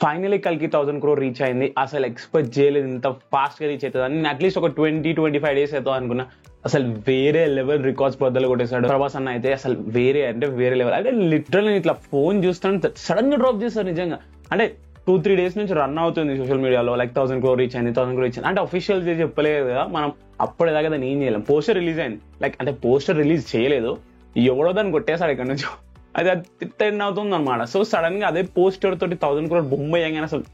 Finally కల్కి 1000 crore reach అయింది. అసలు ఎక్స్పెక్ట్ చేయలేదు ఇంత ఫాస్ట్ గా రీచ్ అవుతుంది అని. నేను అట్లీస్ట్ ఒక 20-25 days అవుతుంది అనుకున్నా. అసలు వేరే లెవెల్ రికార్డ్స్ బద్దలు కొట్టేశాడు ప్రభాస్ అన్న అయితే. అసలు వేరే లెవెల్. అంటే లిటరల్ ఇట్లా ఫోన్ చూస్తాను సడన్ గా డ్రాప్ చేస్తారు నిజంగా. అంటే 2-3 days నుంచి రన్ అవుతుంది సోషల్ మీడియాలో, లైక్ 1000 crore రీచ్ అయింది, 1000 crore రీచ్ అయింది అంటే అఫీషియల్ చెప్పలేదు కదా, మనం అప్పటిదాకా దాన్ని ఏం చేయలేం. పోస్టర్ రిలీజ్ అయింది, లైక్ అంటే పోస్టర్ రిలీజ్ చేయలేదు, ఎవడో దాన్ని కొట్టేశాడు ఇక్కడ నుంచి, అది ఎండ్ అవుతుంది అనమాట. సో సడన్ గా అదే పోస్టర్ తోటి 1000 crore బొమ్మ అయ్యాగానే అసలు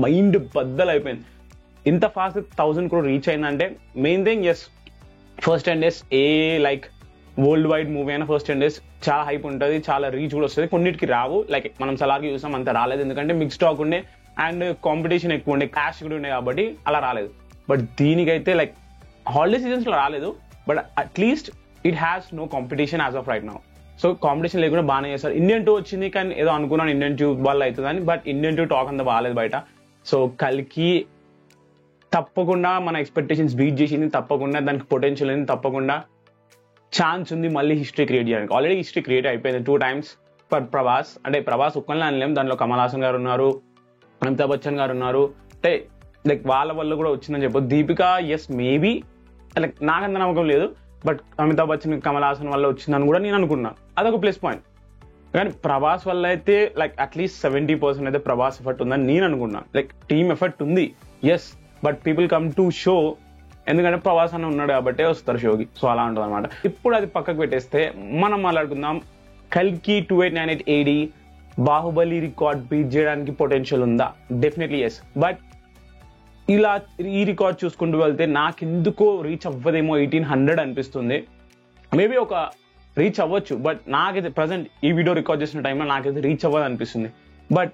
మైండ్ బద్దలు అయిపోయింది. ఇంత ఫాస్ట్ 1000 crore రీచ్ అయిందంటే main thing is, first 10 days like world wide movie అయినా ఫస్ట్ 10 days చాలా హైప్ ఉంటుంది, చాలా రీచ్ కూడా వస్తుంది. కొన్నిటికి రావు, లైక్ మనం సలార్కి చూసాం అంత రాలేదు, ఎందుకంటే మిక్స్ టాక్ ఉండే అండ్ కాంపిటీషన్ ఎక్కువ ఉండే, క్లాష్ కూడా ఉండే కాబట్టి అలా రాలేదు. బట్ దీనికైతే లైక్ హాలిడే సీజన్స్ లో రాలేదు, but at least it has no competition as of right now. So competition లేకుండా బాగానే చేస్తారు. ఇండియన్ 2 వచ్చింది కానీ ఏదో అనుకున్నాను ఇండియన్ 2 వల్ల అవుతుందని, బట్ ఇండియన్ 2 టాక్ అంత బాగాలేదు బయట. సో కల్కి తప్పకుండా మన ఎక్స్పెక్టేషన్స్ బీట్ చేసింది, తప్పకుండా దానికి పొటెన్షియల్ ఉంది, తప్పకుండా ఛాన్స్ ఉంది మళ్ళీ హిస్టరీ క్రియేట్ చేయడానికి. ఆల్రెడీ హిస్టరీ క్రియేట్ అయిపోయింది 2 times ఫర్ ప్రభాస్. అంటే ప్రభాస్ ఒక్కళ్ళని అనలేం, దాంట్లో కమల్ హాసన్ గారు ఉన్నారు, అమితాబ్ బచ్చన్ గారు ఉన్నారు, అంటే లైక్ వాళ్ళ వల్ల కూడా వచ్చిందని చెప్పొచ్చు. దీపిక ఎస్ మేబీ, లైక్ నాకంత నమ్మకం లేదు, బట్ అమితాబ్ బచ్చన్ కమల్ హాసన్ వల్ల వచ్చిందని కూడా నేను అనుకున్నాను, అదొక ప్లస్ పాయింట్. కానీ ప్రభాస్ వల్ల అయితే లైక్ అట్లీస్ట్ 70% అయితే ప్రభాస్ ఎఫర్ట్ ఉందని నేను అనుకున్నాను. లైక్ టీమ్ ఎఫర్ట్ ఉంది yes, but people come to show ఎందుకంటే ప్రభాస్ అన్న ఉన్నాడు కాబట్టి వస్తారు షోకి. సో అలా ఉంటుంది అనమాట. ఇప్పుడు అది పక్కకు పెట్టేస్తే మనం మాట్లాడుకుందాం, కల్కి 2898 AD బాహుబలి రికార్డ్ బీట్ చేయడానికి పొటెన్షియల్ ఉందా? Definitely yes. బట్ ఇలా ఈ రికార్డ్ చూసుకుంటూ వెళ్తే నాకెందుకో రీచ్ అవ్వదేమో 1800 అనిపిస్తుంది. మేబీ ఒక రీచ్ అవ్వచ్చు, బట్ నాకైతే ప్రజెంట్ ఈ వీడియో రికార్డ్ చేసిన టైంలో నాకైతే రీచ్ అవ్వదు అనిపిస్తుంది. బట్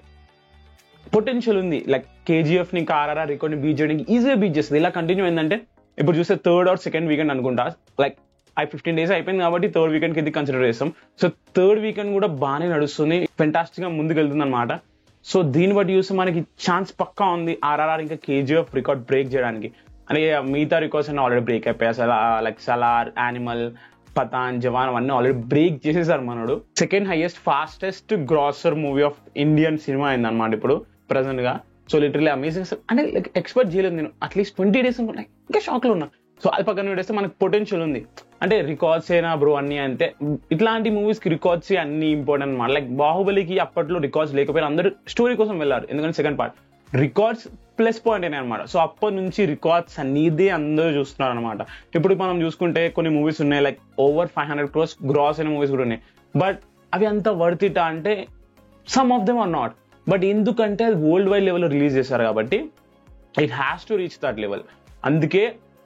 పొటెన్షియల్ ఉంది, లైక్ KGF ని RRR రికార్డ్ ని బీట్ చేయడానికి ఈజీగా బీట్ చేస్తుంది. ఇలా కంటిన్యూ అయిందంటే ఇప్పుడు చూస్తే 3rd or 2nd వీకెండ్ అనుకుంటా, లైక్ 15 days అయిపోయింది కాబట్టి 3rd వీకెండ్ కింద కన్సిడర్ చేస్తాం. సో 3rd వీకెండ్ కూడా బాగానే నడుస్తుంది, ఫెంటాస్టిక్ గా ముందుకు వెళ్తుంది అనమాట. సో దీన్ని బట్టి చూస్తే మనకి ఛాన్స్ పక్కా ఉంది RRR ఇంకా KGF రికార్డ్ బ్రేక్ చేయడానికి. అంటే మిగతా రికార్డ్స్ అన్ని ఆల్రెడీ బ్రేక్ అయిపోయాయి అసలు, లైక్ సలార్, యానిమల్, పతాన్, జవాన్ అవన్నీ ఆల్రెడీ బ్రేక్ చేసేసారు మనోడు. 2nd highest fastest grosser movie of Indian cinema అయింది అనమాట ఇప్పుడు ప్రెసెంట్ గా. So literally amazing. అంటే లైక్ ఎక్స్పెక్ట్ చేయలేదు నేను, అట్లీస్ట్ 20 days అనుకున్నా, ఇంకా షాక్ లో ఉన్నా. సో అది పక్కన పెట్టేస్తే మనకు పొటెన్షియల్ ఉంది. అంటే రికార్డ్స్ అయినా బ్రో అన్ని అంటే ఇట్లాంటి మూవీస్ కి రికార్డ్స్ అన్ని ఇంపార్టెంట్ అనమాట. లైక్ బాహుబలికి అప్పట్లో రికార్డ్స్ లేకపోయినా అందరూ స్టోరీ కోసం వెళ్ళారు, ఎందుకంటే 2nd part records plus point అయినాయి అనమాట. సో అప్పటి నుంచి రికార్డ్స్ అనేది అందరూ చూస్తున్నారు అనమాట. ఇప్పుడు మనం చూసుకుంటే కొన్ని మూవీస్ ఉన్నాయి లైక్ ఓవర్ 500 crores గ్రాస్ అయిన మూవీస్ కూడా ఉన్నాయి, బట్ అవి అంత వర్త్ ఇట్ అంటే some of them are not. But ఎందుకంటే అది వరల్డ్ వైడ్ లెవెల్లో రిలీజ్ చేశారు కాబట్టి it has to reach that level. అందుకే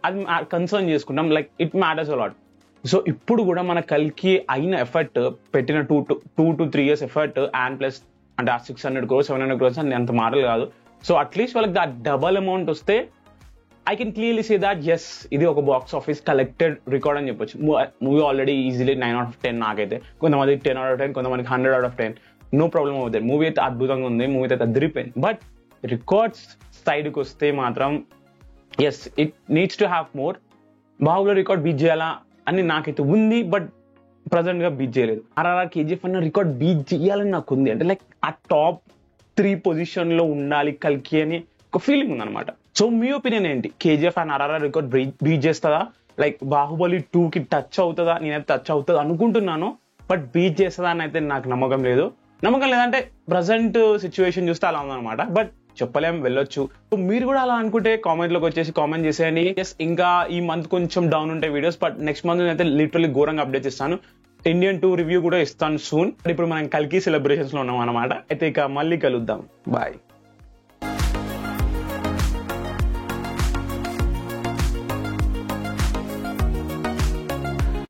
అది కన్సర్న్ చేసుకుంటాం, like it matters a lot. So ఇప్పుడు కూడా మన కల్కి అయిన ఎఫర్ట్ పెట్టిన 2 to 3 years effort and plus అంటే ఆ 600 crores 700 crores అని అంత మాటలు కాదు. సో అట్లీస్ట్ వాళ్ళకి ఆ డబల్ అమౌంట్ వస్తే I can clearly say that yes ఇది ఒక బాక్స్ ఆఫీస్ కలెక్టెడ్ రికార్డ్ అని చెప్పొచ్చు. Movie already easily 9 out of 10 నాకైతే, కొంతమంది 10 out of 10, కొంతమందికి 100 out of 10, నో ప్రాబ్లమ్ అవుతుంది. మూవీ అయితే అద్భుతంగా ఉంది, మూవీ అయితే అదిరిపోయింది. బట్ రికార్డ్స్ సైడ్కి వస్తే మాత్రం yes it needs to have more. Baahubali record beat చేయాలా అని నాకైతే ఉంది, బట్ ప్రజెంట్ గా బీట్ చేయలేదు. RRR KGF అన్న రికార్డ్ బీట్ చేయాలని నాకు ఉంది, అంటే లైక్ ఆ టాప్ 3 పొజిషన్ లో ఉండాలి కల్కి అని ఒక ఫీలింగ్ ఉందన్నమాట. సో మీ ఒపీనియన్ ఏంటి? KGF and RRR record beat చేస్తుందా? లైక్ బాహుబలి 2 కి టచ్ అవుతుందా? నేనైతే టచ్ అవుతుంది అనుకుంటున్నాను, బట్ బీట్ చేస్తుందా అని అయితే నాకు నమ్మకం లేదంటే ప్రజెంట్ సిచ్యువేషన్ చూస్తే అలా ఉందన్నమాట. బట్ చెప్పలేం, వెళ్ళొచ్చు. మీరు కూడా అలా అనుకుంటే కామెంట్ లోకి వచ్చేసి కామెంట్ చేసేయండి. ఇంకా ఈ మంత్ కొంచెం డౌన్ ఉంటాయి వీడియోస్, బట్ నెక్స్ట్ మంత్ అయితే లిటరలీ ఘోరంగా అప్డేట్ ఇస్తాను. ఇండియన్ 2 రివ్యూ కూడా ఇస్తాను సూన్. ఇప్పుడు మనం కల్కి సెలబ్రేషన్స్ లో ఉన్నాం అనమాట. అయితే ఇక మళ్ళీ కలుద్దాం, బాయ్.